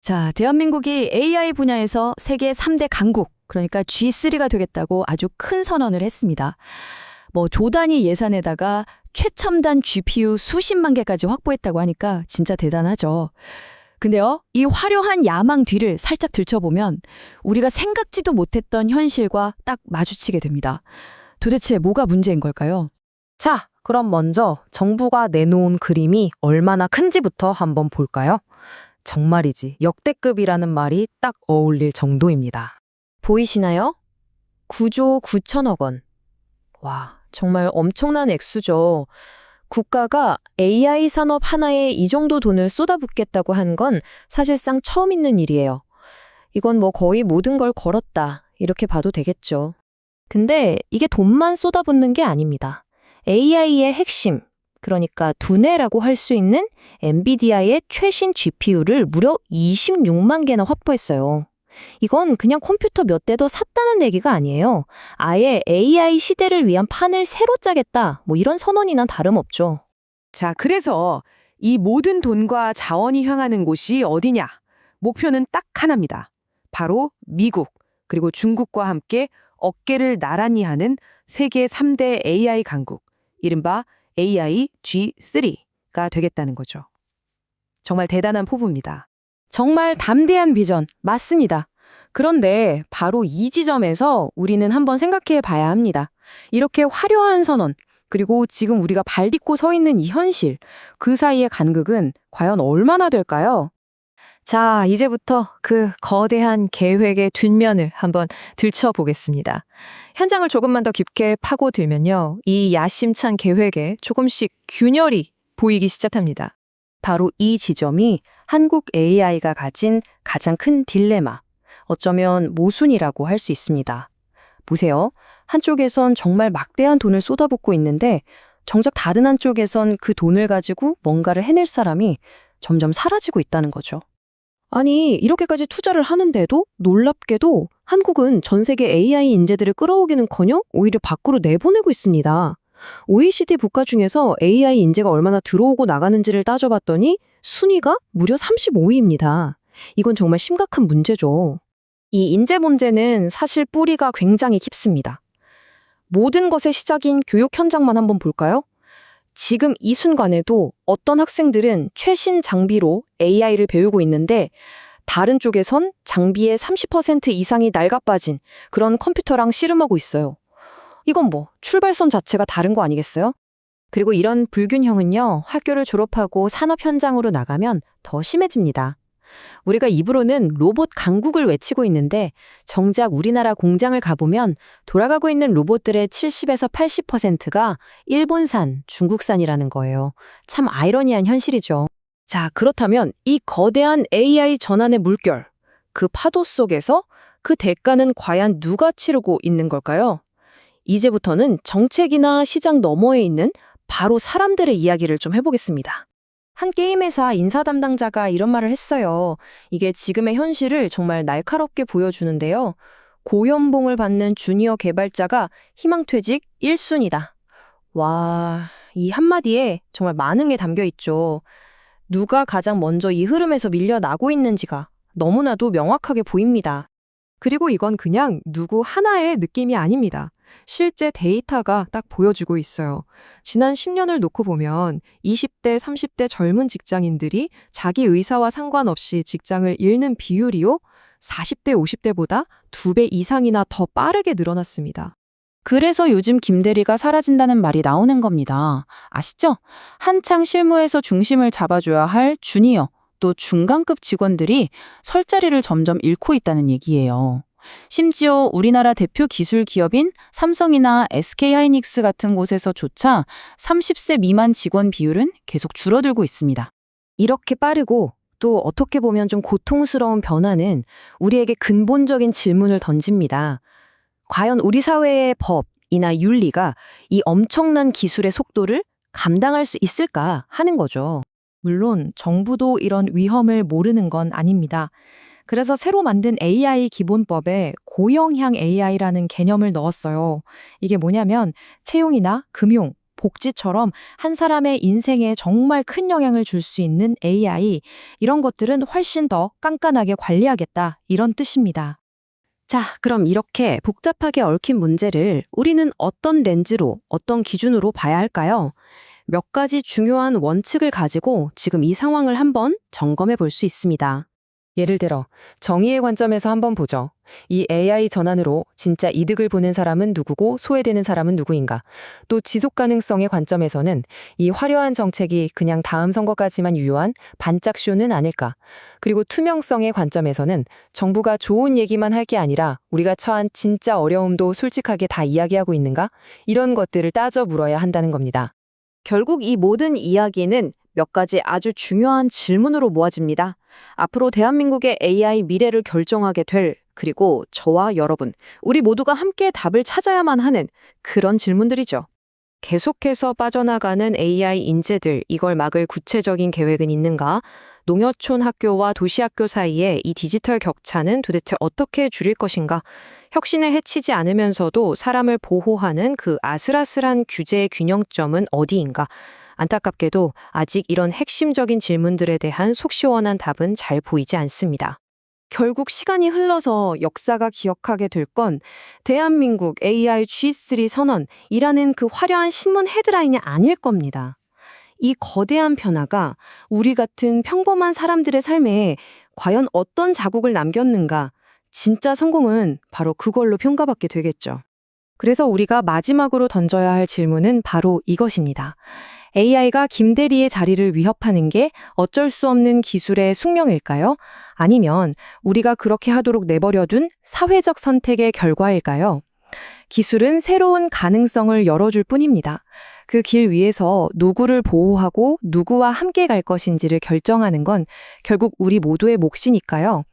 자, 대한민국이 AI 분야에서 세계 3대 강국, 그러니까 G3가 되겠다고 아주 큰 선언을 했습니다. 뭐 조단위 예산에다가 최첨단 GPU 수십만 개까지 확보했다고 하니까 진짜 대단하죠. 근데요, 이 화려한 야망 뒤를 살짝 들춰보면 우리가 생각지도 못했던 현실과 딱 마주치게 됩니다. 도대체 뭐가 문제인 걸까요? 자, 그럼 먼저 정부가 내놓은 그림이 얼마나 큰지부터 한번 볼까요? 정말이지 역대급이라는 말이 딱 어울릴 정도입니다. 보이시나요? 9조 9천억 원. 와, 정말 엄청난 액수죠. 국가가 AI 산업 하나에 이 정도 돈을 쏟아붓겠다고 한 건 사실상 처음 있는 일이에요. 이건 뭐 거의 모든 걸 걸었다, 이렇게 봐도 되겠죠. 근데 이게 돈만 쏟아붓는 게 아닙니다. AI의 핵심, 그러니까 두뇌라고 할 수 있는 엔비디아의 최신 GPU를 무려 26만 개나 확보했어요. 이건 그냥 컴퓨터 몇 대 더 샀다는 얘기가 아니에요. 아예 AI 시대를 위한 판을 새로 짜겠다, 뭐 이런 선언이나 다름없죠. 자, 그래서 이 모든 돈과 자원이 향하는 곳이 어디냐? 목표는 딱 하나입니다. 바로 미국, 그리고 중국과 함께 어깨를 나란히 하는 세계 3대 AI 강국, 이른바 AI G3가 되겠다는 거죠. 정말 대단한 포부입니다. 정말 담대한 비전, 맞습니다. 그런데 바로 이 지점에서 우리는 한번 생각해 봐야 합니다. 이렇게 화려한 선언, 그리고 지금 우리가 발 딛고 서 있는 이 현실, 그 사이의 간극은 과연 얼마나 될까요? 자, 이제부터 그 거대한 계획의 뒷면을 한번 들춰보겠습니다. 현장을 조금만 더 깊게 파고들면요, 이 야심찬 계획에 조금씩 균열이 보이기 시작합니다. 바로 이 지점이 한국 AI가 가진 가장 큰 딜레마, 어쩌면 모순이라고 할 수 있습니다. 보세요. 한쪽에선 정말 막대한 돈을 쏟아붓고 있는데 정작 다른 한쪽에선 그 돈을 가지고 뭔가를 해낼 사람이 점점 사라지고 있다는 거죠. 아니, 이렇게까지 투자를 하는데도 놀랍게도 한국은 전 세계 AI 인재들을 끌어오기는커녕 오히려 밖으로 내보내고 있습니다. OECD 국가 중에서 AI 인재가 얼마나 들어오고 나가는지를 따져봤더니 순위가 무려 35위입니다. 이건 정말 심각한 문제죠. 이 인재 문제는 사실 뿌리가 굉장히 깊습니다. 모든 것의 시작인 교육 현장만 한번 볼까요? 지금 이 순간에도 어떤 학생들은 최신 장비로 AI를 배우고 있는데 다른 쪽에선 장비의 30% 이상이 낡아빠진 그런 컴퓨터랑 씨름하고 있어요. 이건 뭐 출발선 자체가 다른 거 아니겠어요? 그리고 이런 불균형은요, 학교를 졸업하고 산업 현장으로 나가면 더 심해집니다. 우리가 입으로는 로봇 강국을 외치고 있는데 정작 우리나라 공장을 가보면 돌아가고 있는 로봇들의 70에서 80%가 일본산, 중국산이라는 거예요. 참 아이러니한 현실이죠. 자, 그렇다면 이 거대한 AI 전환의 물결, 그 파도 속에서 그 대가는 과연 누가 치르고 있는 걸까요? 이제부터는 정책이나 시장 너머에 있는 바로 사람들의 이야기를 좀 해보겠습니다. 한 게임 회사 인사 담당자가 이런 말을 했어요. 이게 지금의 현실을 정말 날카롭게 보여주는데요. 고연봉을 받는 주니어 개발자가 희망퇴직 1순위다. 와, 이 한마디에 정말 많은 게 담겨 있죠. 누가 가장 먼저 이 흐름에서 밀려나고 있는지가 너무나도 명확하게 보입니다. 그리고 이건 그냥 누구 하나의 느낌이 아닙니다. 실제 데이터가 딱 보여주고 있어요. 지난 10년을 놓고 보면 20대, 30대 젊은 직장인들이 자기 의사와 상관없이 직장을 잃는 비율이요, 40대, 50대보다 2배 이상이나 더 빠르게 늘어났습니다. 그래서 요즘 김대리가 사라진다는 말이 나오는 겁니다. 아시죠? 한창 실무에서 중심을 잡아줘야 할 주니어, 또 중간급 직원들이 설 자리를 점점 잃고 있다는 얘기예요. 심지어 우리나라 대표 기술 기업인 삼성이나 SK하이닉스 같은 곳에서조차 30세 미만 직원 비율은 계속 줄어들고 있습니다. 이렇게 빠르고 또 어떻게 보면 좀 고통스러운 변화는 우리에게 근본적인 질문을 던집니다. 과연 우리 사회의 법이나 윤리가 이 엄청난 기술의 속도를 감당할 수 있을까 하는 거죠. 물론 정부도 이런 위험을 모르는 건 아닙니다. 그래서 새로 만든 AI 기본법에 고영향 AI라는 개념을 넣었어요. 이게 뭐냐면 채용이나 금융, 복지처럼 한 사람의 인생에 정말 큰 영향을 줄 수 있는 AI, 이런 것들은 훨씬 더 깐깐하게 관리하겠다, 이런 뜻입니다. 자, 그럼 이렇게 복잡하게 얽힌 문제를 우리는 어떤 렌즈로, 어떤 기준으로 봐야 할까요? 몇 가지 중요한 원칙을 가지고 지금 이 상황을 한번 점검해 볼 수 있습니다. 예를 들어, 정의의 관점에서 한번 보죠. 이 AI 전환으로 진짜 이득을 보는 사람은 누구고 소외되는 사람은 누구인가? 또 지속 가능성의 관점에서는 이 화려한 정책이 그냥 다음 선거까지만 유효한 반짝 쇼는 아닐까? 그리고 투명성의 관점에서는 정부가 좋은 얘기만 할 게 아니라 우리가 처한 진짜 어려움도 솔직하게 다 이야기하고 있는가? 이런 것들을 따져 물어야 한다는 겁니다. 결국 이 모든 이야기는 몇 가지 아주 중요한 질문으로 모아집니다. 앞으로 대한민국의 AI 미래를 결정하게 될, 그리고 저와 여러분, 우리 모두가 함께 답을 찾아야만 하는 그런 질문들이죠. 계속해서 빠져나가는 AI 인재들, 이걸 막을 구체적인 계획은 있는가? 농어촌 학교와 도시학교 사이에 이 디지털 격차는 도대체 어떻게 줄일 것인가? 혁신을 해치지 않으면서도 사람을 보호하는 그 아슬아슬한 규제의 균형점은 어디인가? 안타깝게도 아직 이런 핵심적인 질문들에 대한 속 시원한 답은 잘 보이지 않습니다. 결국 시간이 흘러서 역사가 기억하게 될 건 대한민국 AI G3 선언이라는 그 화려한 신문 헤드라인이 아닐 겁니다. 이 거대한 변화가 우리 같은 평범한 사람들의 삶에 과연 어떤 자국을 남겼는가, 진짜 성공은 바로 그걸로 평가받게 되겠죠. 그래서 우리가 마지막으로 던져야 할 질문은 바로 이것입니다. AI가 김대리의 자리를 위협하는 게 어쩔 수 없는 기술의 숙명일까요? 아니면 우리가 그렇게 하도록 내버려둔 사회적 선택의 결과일까요? 기술은 새로운 가능성을 열어줄 뿐입니다. 그 길 위에서 누구를 보호하고 누구와 함께 갈 것인지를 결정하는 건 결국 우리 모두의 몫이니까요.